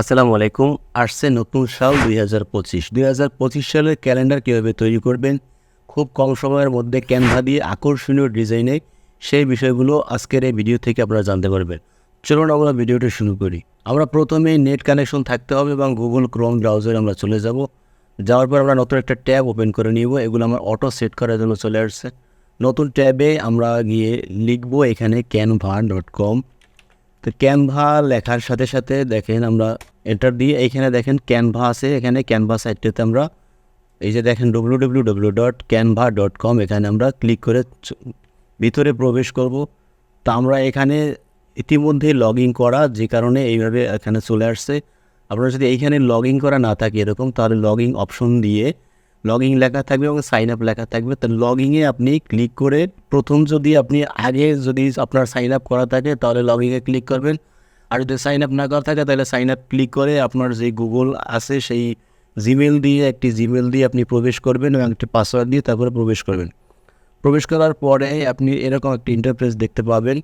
আসসালামু আলাইকুম। আসছে নতুন সাল ২০২৫। ২০২৫ সালের ক্যালেন্ডার কীভাবে তৈরি করবেন খুব কম সময়ের মধ্যে ক্যানভা দিয়ে আকর্ষণীয় ডিজাইনে, সেই বিষয়গুলো আজকের এই ভিডিও থেকে আপনারা জানতে পারবেন। চলুন আমরা ভিডিওটা শুরু করি। আমরা প্রথমেই নেট কানেকশন থাকতে হবে এবং গুগল ক্রোম ব্রাউজারে আমরা চলে যাব। যাওয়ার পর আমরা নতুন একটা ট্যাব ওপেন করে নিব। এগুলো আমার অটো সেট করার জন্য চলে আসছে। নতুন ট্যাবে আমরা গিয়ে লিখব এখানে canva.com। তো ক্যানভা লেখার সাথে সাথে দেখেন আমরা এন্টার দিয়ে এইখানে দেখেন ক্যানভা আছে। এখানে ক্যানভা সাইটটাতে আমরা এই যে দেখেন www.canva.com এখানে আমরা ক্লিক করে ভিতরে প্রবেশ করব। তো আমরা এখানে ইতিমধ্যে লগ ইন করা, যে কারণে এইভাবে এখানে চলে আসছে। আপনারা যদি এইখানে লগ ইন করা না থাকে এরকম, তাহলে লগ ইন অপশন দিয়ে লগ ইন লেখা থাকবে এবং সাইন আপ লেখা থাকবে। তো লগ ইনে আপনি ক্লিক করে প্রথম যদি আপনি আগে যদি আপনার সাইন আপ করা থাকে তাহলে লগ ইনে ক্লিক করবেন। আর যদি সাইন আপ না করা থাকে তাহলে সাইন আপ ক্লিক করে আপনার যে গুগল আছে সেই জিমেল দিয়ে আপনি প্রবেশ করবেন এবং একটি পাসওয়ার্ড দিয়ে তারপরে প্রবেশ করবেন। প্রবেশ করার পরে আপনি এরকম একটি ইন্টারফেস দেখতে পাবেন।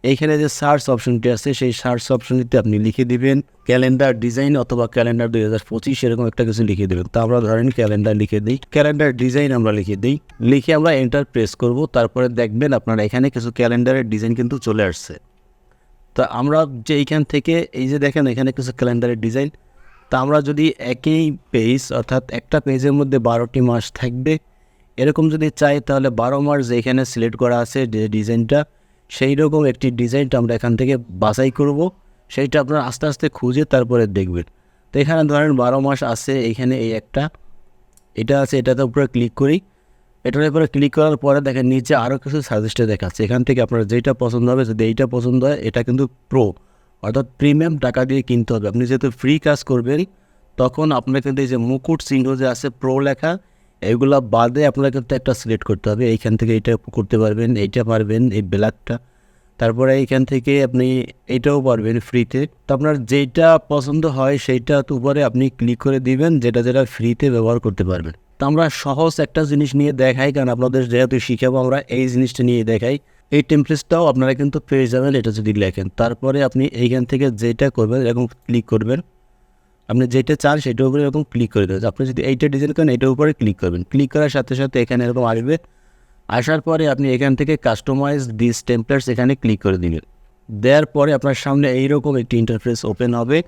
এইখানে যে সার্চ অপশনটি আছে সেই সার্চ অপশনটিতে আপনি লিখে দিবেন ক্যালেন্ডার ডিজাইন অথবা ক্যালেন্ডার ২০২৫ এরকম একটা কিছু লিখে দেবেন। তো আমরা ধরেন ক্যালেন্ডার লিখে দিই, ক্যালেন্ডার ডিজাইন আমরা লিখে দিই। লিখে আমরা এন্টার প্রেস করব। তারপরে দেখবেন আপনারা এখানে কিছু ক্যালেন্ডারের ডিজাইন কিন্তু চলে আসছে। তা আমরা যে এইখান থেকে এই যে দেখেন এখানে কিছু ক্যালেন্ডারের ডিজাইন। তা আমরা যদি একই পেজ অর্থাৎ একটা পেজের মধ্যে ১২টি মাস থাকবে এরকম যদি চাই, তাহলে ১২ মাস যেখানে সিলেক্ট করা আছে যে ডিজাইনটা, সেই রকম একটি ডিজাইনটা আমরা এখান থেকে বাছাই করব। সেইটা আপনারা আস্তে আস্তে খুঁজে তারপরে দেখবেন। তো এখানে ধরেন ১২ মাস আছে, এইখানে এই একটা এটা আছে, এটাতে উপরে ক্লিক করি। এটার উপরে ক্লিক করার পরে দেখেন নিচে আরও কিছু সাজেস্টে দেখাচ্ছে। এখান থেকে আপনার যেটা পছন্দ হবে, যদি এইটা পছন্দ হয় এটা কিন্তু প্রো অর্থাৎ প্রিমিয়াম টাকা দিয়ে কিনতে হবে। আপনি যেহেতু ফ্রি কাজ করবেন তখন আপনার কিন্তু এই যে মুকুট চিহ্ন যে আছে প্রো লেখা, এইগুলো বাদে আপনার কিন্তু একটা সিলেক্ট করতে হবে। এইখান থেকে এইটা করতে পারবেন, এইটা পারবেন এই ব্ল্যাকটা। তারপরে এইখান থেকে আপনি এইটাও পারবেন ফ্রিতে। তো আপনার যেইটা পছন্দ হয় সেইটা উপরে আপনি ক্লিক করে দিবেন, যেটা যেটা ফ্রিতে ব্যবহার করতে পারবেন। তো আমরা সহজ একটা জিনিস নিয়ে দেখাই, কারণ আপনাদের যেহেতু শিখাবো আমরা এই জিনিসটা নিয়ে দেখাই। এই টেমপ্লেটটাও আপনারা কিন্তু পেয়ে যাবেন এটা যদি লেখেন। তারপরে আপনি এইখান থেকে যেটা করবেন এরকম ক্লিক করবেন, আপনি যেটা চান সেটার উপরে এরকম ক্লিক করে দেবেন। আপনি যদি এইটা ডিজাইন করেন এটার উপরে ক্লিক করবেন। ক্লিক করার সাথে সাথে এখানে এরকম আসবে। আসার পরে আপনি এখান থেকে কাস্টমাইজ দিস টেমপ্লেটস এখানে ক্লিক করে দিবেন। দেওয়ার পরে আপনার সামনে এইরকম একটি ইন্টারফেস ওপেন হবে।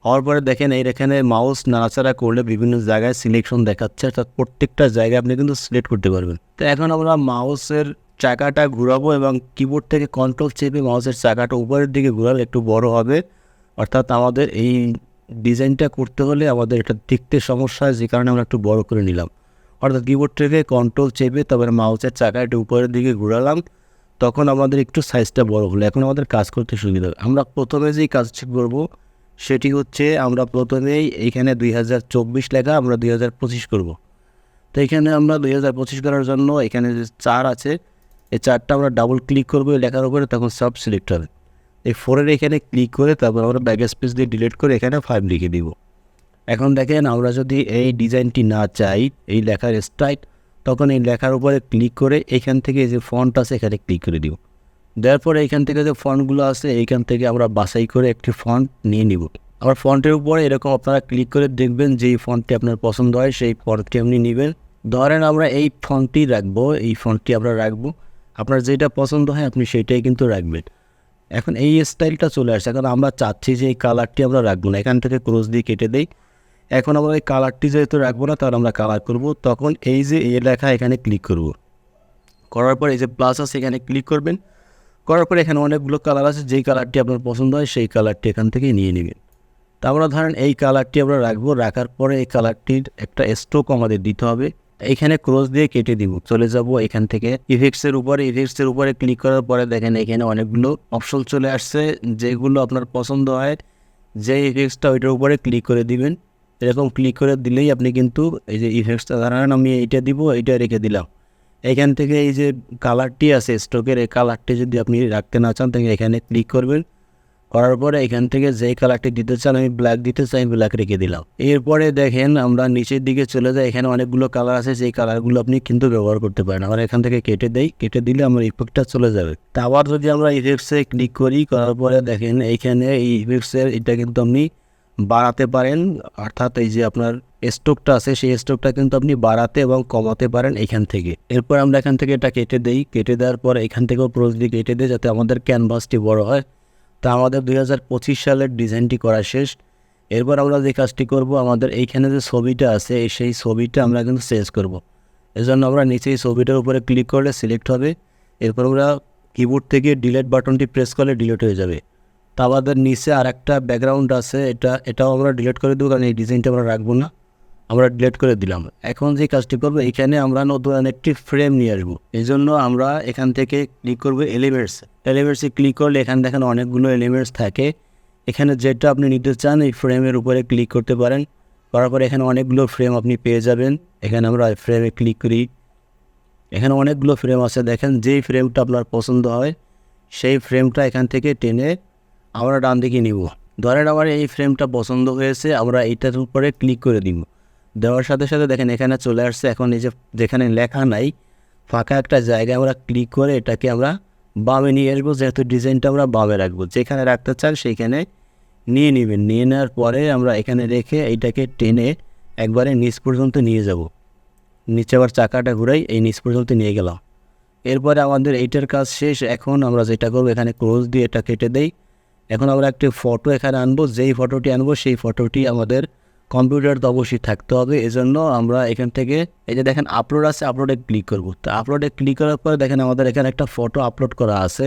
হওয়ার পরে দেখেন এখানে মাউস নাড়াচাড়া করলে বিভিন্ন জায়গায় সিলেকশন দেখাচ্ছে, অর্থাৎ প্রত্যেকটা জায়গায় আপনি কিন্তু সিলেক্ট করতে পারবেন। তো এখন আমরা মাউসের চাকাটা ঘুরাবো এবং কিবোর্ড থেকে কন্ট্রোল চেপে মাউসের চাকাটা উপরের দিকে ঘুরালে একটু বড় হবে। অর্থাৎ আমাদের এই ডিজাইনটা করতে হলে আমাদের এটা দেখতে সমস্যা হয়, যে কারণে আমরা একটু বড় করে নিলাম। অর্থাৎ কিবোর্ড থেকে কন্ট্রোল চেপে তারপরে মাউসের চাকা একটু উপরের দিকে ঘোরালাম, তখন আমাদের একটু সাইজটা বড় হলো। এখন আমাদের কাজ করতে সুবিধা হবে। আমরা প্রথমে যেই কাজটি করব সেটি হচ্ছে আমরা প্রথমেই এইখানে ২০২৪ লেখা আমরা ২০২৫ করব। তো এখানে আমরা ২০২৫ করার জন্য এখানে যে ৪ আছে এই ৪টা আমরা ডাবল ক্লিক করবো এই লেখার উপরে, তখন সব সিলেক্ট হবে। এই 4-এর এখানে ক্লিক করে তারপর আমরা ব্যাক স্পেস দিয়ে ডিলিট করে এখানে 5 লিখে দিব। এখন দেখেন আমরা যদি এই ডিজাইনটি না চাই এই লেখার স্টাইল, তখন এই লেখার উপরে ক্লিক করে এইখান থেকে যে ফন্ট আছে এখানে ক্লিক করে দিব। দেওয়ার পরে এইখান থেকে যে ফন্টগুলো আছে এইখান থেকে আমরা বাছাই করে একটি ফন্ট নিয়ে নিব। আবার ফন্টের উপরে এরকম আপনারা ক্লিক করে দেখবেন যেই ফন্টটি আপনার পছন্দ হয় সেই ফন্টটি আপনি নেবেন। ধরেন আমরা এই ফন্টটি রাখবো, এই ফন্টটি আমরা রাখবো। আপনার যেটা পছন্দ হয় আপনি সেইটাই কিন্তু রাখবেন। এখন এই স্টাইলটা চলে আসছে, এখন আমরা চাচ্ছি যে এই কালারটি আমরা রাখবো না, এখান থেকে ক্রস দিয়ে কেটে দেই। এখন আমরা এই কালারটি যেহেতু রাখবো না তাহলে আমরা কালার করব। তখন এই যে এ লেখা এখানে ক্লিক করব। করার পর এই যে প্লাস আছে এখানে ক্লিক করবেন। করার পর এখানে অনেকগুলো কালার আছে, যেই কালারটি আপনার পছন্দ হয় সেই কালারটি এখান থেকে নিয়ে নেবেন। তা আমরা ধরেন এই কালারটি আমরা রাখবো। রাখার পরে এই কালারটির একটা স্ট্রোক আমাদের দিতে হবে। এইখানে ক্রস দিয়ে কেটে দিব। চলে যাব এখান থেকে ইফেক্টসের উপরে ক্লিক করার পরে দেখেন এখানে অনেকগুলো অপশন চলে আসছে, যেগুলো আপনার পছন্দ হয় যে ইফেক্টসটা ওইটার উপরে ক্লিক করে দিবেন। এরকম ক্লিক করে দিলেই আপনি কিন্তু এই যে ইফেক্টসটা ধরেন আমি এইটা দিব, এইটা রেখে দিলাম। এখান থেকে এই যে কালারটি আছে স্ট্রোকের, এই কালারটি যদি আপনি রাখতে না চান তাহলে এখানে ক্লিক করবেন। করার পরে এখান থেকে যেই কালারটি দিতে চান, আমি ব্ল্যাক দিতে চাই, ব্ল্যাক রেখে দিলাম। এরপরে দেখেন আমরা নিচের দিকে চলে যাই, এখানে অনেকগুলো কালার আছে, সেই কালারগুলো আপনি কিন্তু ব্যবহার করতে পারেন। আবার এখান থেকে কেটে দেই, কেটে দিলে আমার ইফেক্টটা চলে যাবে। তা আবার যদি আমরা ইফেক্টসে ক্লিক করি, করার পরে দেখেন এইখানে এই ইফেক্টসের এটা কিন্তু আপনি বাড়াতে পারেন, অর্থাৎ এই যে আপনার স্ট্রোকটা আছে সেই স্ট্রোকটা কিন্তু আপনি বাড়াতে এবং কমাতে পারেন এখান থেকে। এরপর আমরা এখান থেকে এটা কেটে দেই, কেটে দেওয়ার পর এখান থেকেও ক্রস দিয়ে কেটে দিই যাতে আমাদের ক্যানভাসটি বড় হয়। তা আমাদের 2025 সালের ডিজাইনটি করা শেষ। এরপর আমরা যে কাজটি করব, আমাদের এইখানে যে ছবিটা আছে সেই ছবিটা আমরা কিন্তু চেঞ্জ করব। এজন্য আমরা নিচেই ছবিটার উপরে ক্লিক করলে সিলেক্ট হবে। এরপর আমরা কিবোর্ড থেকে ডিলিট বাটনটি প্রেস করলে ডিলিট হয়ে যাবে। তা আমাদের নিচে আর একটা ব্যাকগ্রাউন্ড আছে, এটাও আমরা ডিলিট করে দেবো, কারণ এই ডিজাইনটা আমরা রাখবো না, আমরা ডিলিট করে দিলাম। এখন যে কাজটি করবো, এখানে আমরা নতুন একটি ফ্রেম নিয়ে আসবো। এই জন্য আমরা এখান থেকে ক্লিক করবো এলিমেন্টসে ক্লিক করলে এখানে দেখেন অনেকগুলো এলিমেন্টস থাকে। এখানে যেটা আপনি নিতে চান এই ফ্রেমের উপরে ক্লিক করতে পারেন। করার পরে এখানে অনেকগুলো ফ্রেম আপনি পেয়ে যাবেন। এখানে আমরা ফ্রেমে ক্লিক করি, এখানে অনেকগুলো ফ্রেম আছে। দেখেন যেই ফ্রেমটা আপনার পছন্দ হয় সেই ফ্রেমটা এখান থেকে টেনে আমরা ডান দিকে নিব। ধরেন আমার এই ফ্রেমটা পছন্দ হয়েছে, আমরা এইটার উপরে ক্লিক করে দিব। দেওয়ার সাথে সাথে দেখেন এখানে চলে আসছে। এখন এই যে যেখানে লেখা নাই ফাঁকা একটা জায়গায় আমরা ক্লিক করে এটাকে আমরা বামে নিয়ে আসবো, যেহেতু ডিজাইনটা আমরা বামে রাখবো। যেখানে রাখতে চান সেইখানে নিয়ে নেবেন। নিয়ে নেওয়ার পরে আমরা এখানে রেখে এইটাকে টেনে একবারে নিচ পর্যন্ত নিয়ে যাব। নিচে আবার চাকাটা ঘুরাই এই নিচ পর্যন্ত নিয়ে গেলাম। এরপরে আমাদের এইটার কাজ শেষ। এখন আমরা যেটা করবো, এখানে ক্লোজ দিয়ে এটা কেটে দেই। এখন আমরা একটি ফটো এখানে আনবো, যেই ফটোটি আনবো সেই ফটোটি আমাদের কম্পিউটার তো অবশ্যই থাকতে হবে। এজন্য আমরা এখান থেকে এই যে দেখেন আপলোড আছে, আপলোডে ক্লিক করব। তো আপলোডে ক্লিক করার পরে দেখেন আমাদের এখানে একটা ফটো আপলোড করা আছে।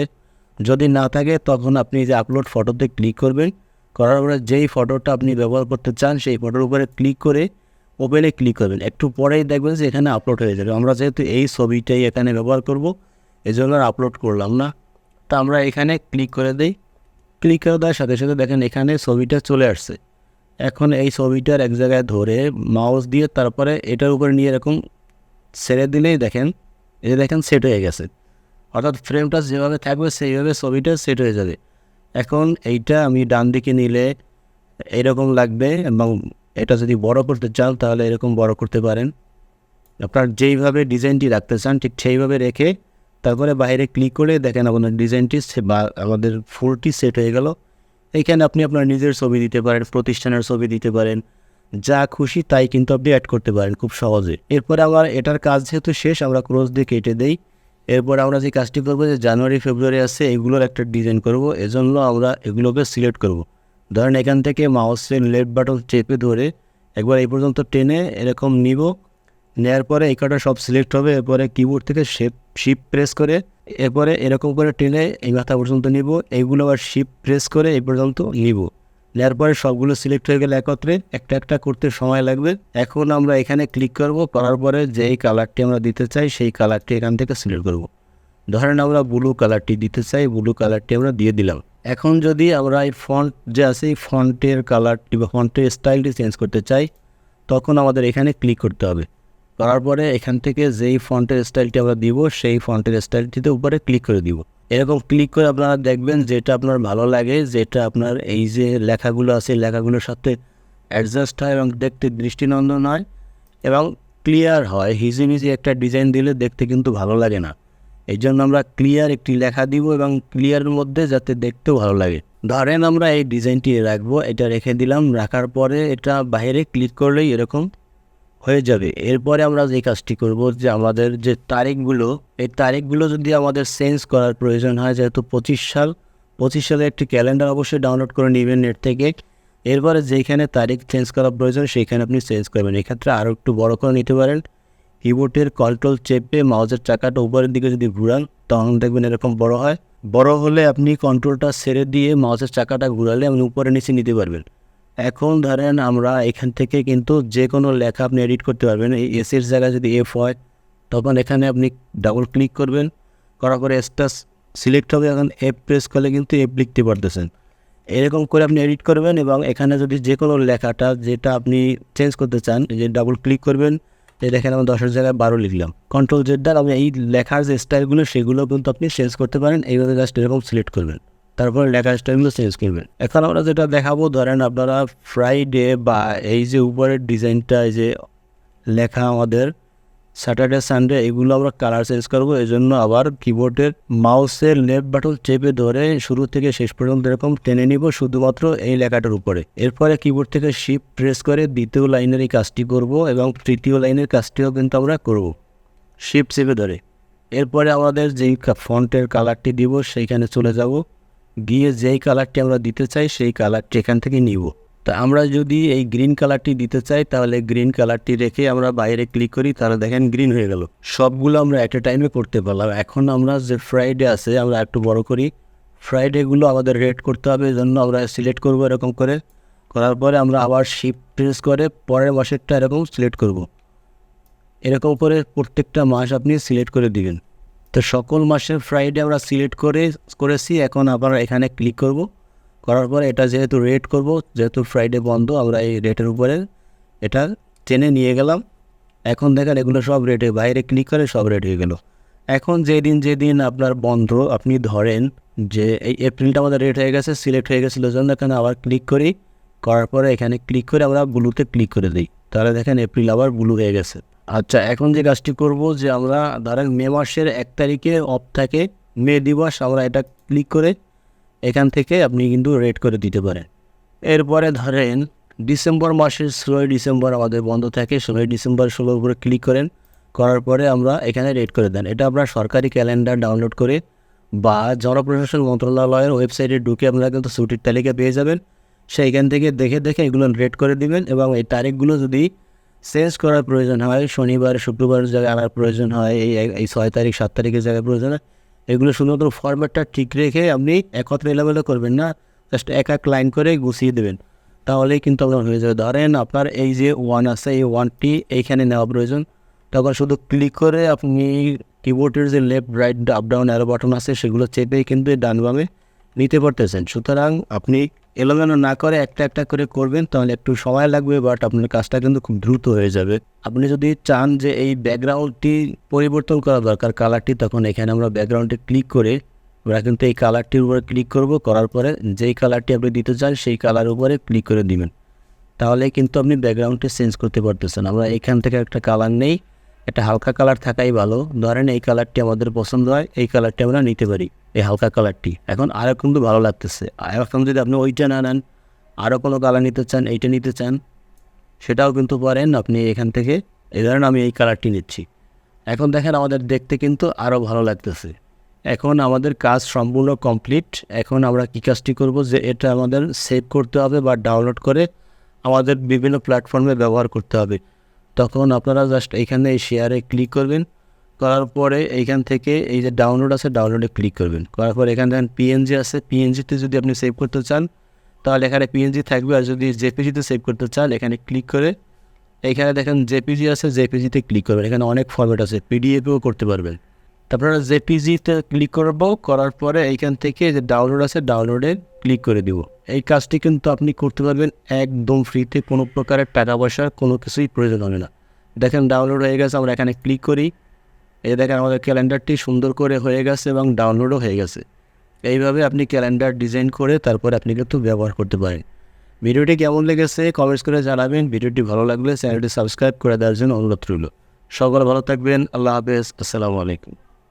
যদি না থাকে তখন আপনি যে আপলোড ফটোতে ক্লিক করবেন, করার পরে যেই ফটোটা আপনি ব্যবহার করতে চান সেই ফটোর উপরে ক্লিক করে ওপেনে ক্লিক করবেন। একটু পরেই দেখবেন যে এখানে আপলোড হয়ে যাবে। আমরা যেহেতু এই ছবিটাই এখানে ব্যবহার করব এজন্য আর আপলোড করলাম না। তা আমরা এখানে ক্লিক করে দিই। ক্লিক করে দেওয়ার সাথে সাথে দেখেন এখানে ছবিটা চলে আসছে। এখন এই ছবিটার এক জায়গায় ধরে মাউস দিয়ে তারপরে এটার উপরে নিয়ে এরকম ছেড়ে দিলেই দেখেন এই যে দেখেন সেট হয়ে গেছে। অর্থাৎ ফ্রেমটা যেভাবে থাকবে সেইভাবে ছবিটা সেট হয়ে যাবে। এখন এইটা আমি ডান দিকে নিলে এরকম লাগবে, এবং এটা যদি বড় করতে চান তাহলে এরকম বড় করতে পারেন। আপনার যেইভাবে ডিজাইনটি রাখতে চান ঠিক সেইভাবে রেখে তারপরে বাইরে ক্লিক করে দেখেন আপনার ডিজাইনটি বা আমাদের ফুলটি সেট হয়ে গেল। এইখানে আপনি আপনার নিজের ছবি দিতে পারেন, প্রতিষ্ঠানের ছবি দিতে পারেন, যা খুশি তাই কিন্তু আপনি অ্যাড করতে পারেন খুব সহজে। এরপরে আবার এটার কাজ যেহেতু শেষ, আমরা ক্রস দিয়ে কেটে দেই। এরপর আমরা যে কাজটি করবো, যে জানুয়ারি ফেব্রুয়ারি আছে এগুলোর একটা ডিজাইন করব। এজন্য আমরা এগুলোকে সিলেক্ট করব। ধরেন এখান থেকে মাউসের লেফট বাটন চেপে ধরে একবার এই পর্যন্ত টেনে এরকম নিব। নেওয়ার পরে এই কটা সব সিলেক্ট হবে। এরপরে কিবোর্ড থেকে শিফট প্রেস করে এরপরে এরকম করে টেনে এই মাথা পর্যন্ত নিব। এইগুলো আবার শিফট প্রেস করে এই পর্যন্ত নিব। নেওয়ার পরে সবগুলো সিলেক্ট হয়ে গেলে একত্রে একটা একটা করতে সময় লাগবে। এখন আমরা এখানে ক্লিক করব, করার পরে যেই কালারটি আমরা দিতে চাই সেই কালারটি এখান থেকে সিলেক্ট করব। ধরেন আমরা ব্লু কালারটি দিতে চাই, ব্লু কালারটি আমরা দিয়ে দিলাম। এখন যদি আমরা এই ফন্ট যে আছে এই ফন্টের কালারটি বা ফন্টের স্টাইলটি চেঞ্জ করতে চাই তখন আমাদের এখানে ক্লিক করতে হবে। করার পরে এখান থেকে যেই ফন্টের স্টাইলটি আমরা দিব সেই ফন্টের স্টাইলটিতে উপরে ক্লিক করে দিব। এরকম ক্লিক করে আপনারা দেখবেন যেটা আপনার ভালো লাগে, যেটা আপনার এই যে লেখাগুলো আছে লেখাগুলোর সাথে অ্যাডজাস্ট হয় এবং দেখতে দৃষ্টিনন্দন হয় এবং ক্লিয়ার হয়। হিজিমিজি একটা ডিজাইন দিলে দেখতে কিন্তু ভালো লাগে না। এই জন্য আমরা ক্লিয়ার একটি লেখা দিব এবং ক্লিয়ারের মধ্যে যাতে দেখতেও ভালো লাগে। ধরেন আমরা এই ডিজাইনটি রাখবো, এটা রেখে দিলাম। রাখার পরে এটা বাইরে ক্লিক করলেই এরকম হয়ে যাবে। এরপরে আমরা যে কাজটি করব, যে আমাদের যে তারিখগুলো এই তারিখগুলো যদি আমাদের চেঞ্জ করার প্রয়োজন হয়, যেহেতু 25 সালে একটি ক্যালেন্ডার অবশ্যই ডাউনলোড করে নেবেন নেট থেকে। এরপরে যেখানে তারিখ চেঞ্জ করার প্রয়োজন সেইখানে আপনি চেঞ্জ করবেন। এক্ষেত্রে আরও একটু বড় করে নিতে পারেন। কিবোর্ডের কন্ট্রোল চেপে মাউসের চাকাটা উপরের দিকে যদি ঘুরান তখন দেখবেন এরকম বড় হয়। বড় হলে আপনি কন্ট্রোলটা ছেড়ে দিয়ে মাউসের চাকাটা ঘুরালে আপনি উপরে নিচে নিতে পারবেন। এখন ধরেন আমরা এখান থেকে কিন্তু যে কোনো লেখা আপনি এডিট করতে পারবেন। এই এসের জায়গায় যদি এফ হয় তখন এখানে আপনি ডাবল ক্লিক করবেন, করার পরে এসটা সিলেক্ট হবে। এখন এফ প্রেস করলে কিন্তু এফ লিখতে পারতেছেন। এরকম করে আপনি এডিট করবেন এবং এখানে যদি যে কোনো লেখাটা যেটা আপনি চেঞ্জ করতে চান যে ডাবল ক্লিক করবেন। এই দেখেন আমি 10-এর জায়গায় 12 লিখলাম। কন্ট্রোল জেড দ্বারা আপনি এই লেখার যে স্টাইলগুলো সেগুলো কিন্তু আপনি চেঞ্জ করতে পারেন। এইভাবে জাস্ট এরকম সিলেক্ট করবেন, তারপরে লেখার স্টাইলগুলো চেঞ্জ করবেন। এখন আমরা যেটা দেখাবো, ধরেন আপনারা ফ্রাইডে বা এই যে উপরের ডিজাইনটা এই যে লেখা আমাদের স্যাটারডে সানডে এগুলো আমরা কালার চেঞ্জ করবো। এই জন্য আবার কিবোর্ডের মাউসের লেফট বাটন চেপে ধরে শুরু থেকে শেষ পর্যন্ত এরকম টেনে নিব শুধুমাত্র এই লেখাটার উপরে। এরপরে কিবোর্ড থেকে শিফট প্রেস করে দ্বিতীয় লাইনের এই কাজটি করব এবং তৃতীয় লাইনের কাজটিও কিন্তু আমরা করব শিফট চেপে ধরে। এরপরে আমাদের যেই ফন্টের কালারটি দিব সেইখানে চলে যাব, গিয়ে যেই কালারটি আমরা দিতে চাই সেই কালারটি এখান থেকে নিব। তা আমরা যদি এই গ্রিন কালারটি দিতে চাই তাহলে গ্রিন কালারটি রেখে আমরা বাইরে ক্লিক করি, তাহলে দেখেন গ্রিন হয়ে গেল। সবগুলো আমরা এট এ টাইমে করতে পারলাম। এখন আমরা যে ফ্রাইডে আছে আমরা একটু বড় করি, ফ্রাইডেগুলো আমাদের রেড করতে হবে, এই জন্য আমরা সিলেক্ট করব এরকম করে। করার পরে আমরা আবার শিফট প্রেস করে পরের মাসেরটা এরকম সিলেক্ট করব। এরকম করে প্রত্যেকটা মাস আপনি সিলেক্ট করে দিবেন। তো সকল মাসের ফ্রাইডে আমরা সিলেক্ট করেছি। এখন আবার এখানে ক্লিক করব, করার পরে এটা যেহেতু রেড করব, যেহেতু ফ্রাইডে বন্ধ, আমরা এই রেটের উপরে এটা টেনে নিয়ে গেলাম। এখন দেখেন এগুলো সব রেটে, বাইরে ক্লিক করে সব রেট হয়ে গেল। এখন যেদিন আপনার বন্ধ, আপনি ধরেন যে এই এপ্রিলটা আমাদের রেট হয়ে গেছে, সিলেক্ট হয়ে গেছিলো, জন্য এখানে আবার ক্লিক করি, করার পরে এখানে ক্লিক করে আমরা ব্লুতে ক্লিক করে দিই, তাহলে দেখেন এপ্রিল আবার ব্লু হয়ে গেছে। আচ্ছা, এখন যে কাজটি করব যে আমরা ধরেন মে মাসের 1 তারিখে অফ থাকে, মে দিবস, আমরা এটা ক্লিক করে এখান থেকে আপনি কিন্তু রেড করে দিতে পারেন। এরপরে ধরেন ডিসেম্বর মাসের 16 ডিসেম্বর আমাদের বন্ধ থাকে, 16 ডিসেম্বর 16 উপরে ক্লিক করার পরে আমরা এখানে রেড করে দেন। এটা আপনার সরকারি ক্যালেন্ডার ডাউনলোড করে বা জনপ্রশাসন মন্ত্রণালয়ের ওয়েবসাইটে ঢুকে আপনারা কিন্তু ছুটির তালিকা পেয়ে যাবেন। সেইখান থেকে দেখে এগুলো রেড করে দিবেন এবং এই তারিখগুলো যদি চেঞ্জ করার প্রয়োজন হয়, শনিবার শুক্রবার জায়গায় আনার প্রয়োজন হয়, এই 6 তারিখ 7 তারিখের জায়গায় প্রয়োজন হয়, এগুলো শুধুমাত্র ফরম্যাটটা ঠিক রেখে আপনি একত্রে এলোমেলো করবেন না, জাস্ট এক লাইন করে গুছিয়ে দেবেন, তাহলেই কিন্তু আপনার হয়ে যাবে। ধরেন আপনার এই যে 1 আছে, এই 1টি এইখানে নেওয়া প্রয়োজন, তখন শুধু ক্লিক করে আপনি কিবোর্ডের যে left right up down arrow button আছে সেগুলো চেপেই কিন্তু ডান বামে নিতে পারতেছেন। সুতরাং আপনি এলোমেলো না করে একটা করে করবেন, তাহলে একটু সময় লাগবে, বাট আপনার কাজটা কিন্তু খুব দ্রুত হয়ে যাবে। আপনি যদি চান যে এই ব্যাকগ্রাউন্ডটি পরিবর্তন করা দরকার কালারটি, তখন এখানে আমরা ব্যাকগ্রাউন্ডে ক্লিক করে আমরা কিন্তু এই কালারটির উপরে ক্লিক করব, করার পরে যেই কালারটি আপনি দিতে চান সেই কালারের উপরে ক্লিক করে দিবেন, তাহলে কিন্তু আপনি ব্যাকগ্রাউন্ডটি চেঞ্জ করতে পারতেছেন। আমরা এখান থেকে একটা কালার নেই, একটা হালকা কালার থাকাই ভালো। ধরেন এই কালারটি আমাদের পছন্দ হয়, এই কালারটি আমরা নিতে পারি, এই হালকা কালারটি। এখন আরও কিন্তু ভালো লাগতেছে। এখন যদি আপনি ওইটা না নেন, আরও কোনো কালার নিতে চান, এইটা নিতে চান, সেটাও কিন্তু পারেন আপনি এখান থেকে। এই ধরেন আমি এই কালারটি নিচ্ছি, এখন দেখেন আমাদের দেখতে কিন্তু আরও ভালো লাগতেছে। এখন আমাদের কাজ সম্পূর্ণ কমপ্লিট। এখন আমরা কী কাজটি করব যে এটা আমাদের সেভ করতে হবে বা ডাউনলোড করে আমাদের বিভিন্ন প্ল্যাটফর্মে ব্যবহার করতে হবে। তখন আপনারা জাস্ট এইখানে এই শেয়ারে ক্লিক করবেন, করার পরে এইখান থেকে এই যে ডাউনলোড আছে ডাউনলোডে ক্লিক করবেন, করার পরে এখানে দেখেন পিএনজি আছে, পিএনজিতে যদি আপনি সেভ করতে চান তাহলে এখানে পিএনজি থাকবে, আর যদি জেপিজিতে সেভ করতে চান এখানে ক্লিক করে এইখানে দেখেন জেপিজি আছে, জেপিজিতে ক্লিক করবেন। এখানে অনেক ফরম্যাট আছে, পিডিএফেও করতে পারবেন। তারপরে জেপিজিতে ক্লিক করব, করার পরে এইখান থেকে যে ডাউনলোড আছে ডাউনলোডে ক্লিক করে দিব। এই কাজটি কিন্তু আপনি করতে পারবেন একদম ফ্রিতে, কোনো প্রকারের টাকা পয়সার কোনো কিছুই প্রয়োজন হবে না। দেখেন ডাউনলোড হয়ে গেছে, আমরা এখানে ক্লিক করি, এই দেখেন আমাদের ক্যালেন্ডারটি সুন্দর করে হয়ে গেছে এবং ডাউনলোডও হয়ে গেছে। এইভাবে আপনি ক্যালেন্ডার ডিজাইন করে তারপরে আপনি কিন্তু ব্যবহার করতে পারেন। ভিডিওটি কেমন লেগেছে কমেন্টস করে জানাবেন। ভিডিওটি ভালো লাগলে চ্যানেলটি সাবস্ক্রাইব করে দেওয়ার জন্য অনুরোধ রইল। সকলে ভালো থাকবেন, আল্লাহ হাফেজ, আসসালামু আলাইকুম।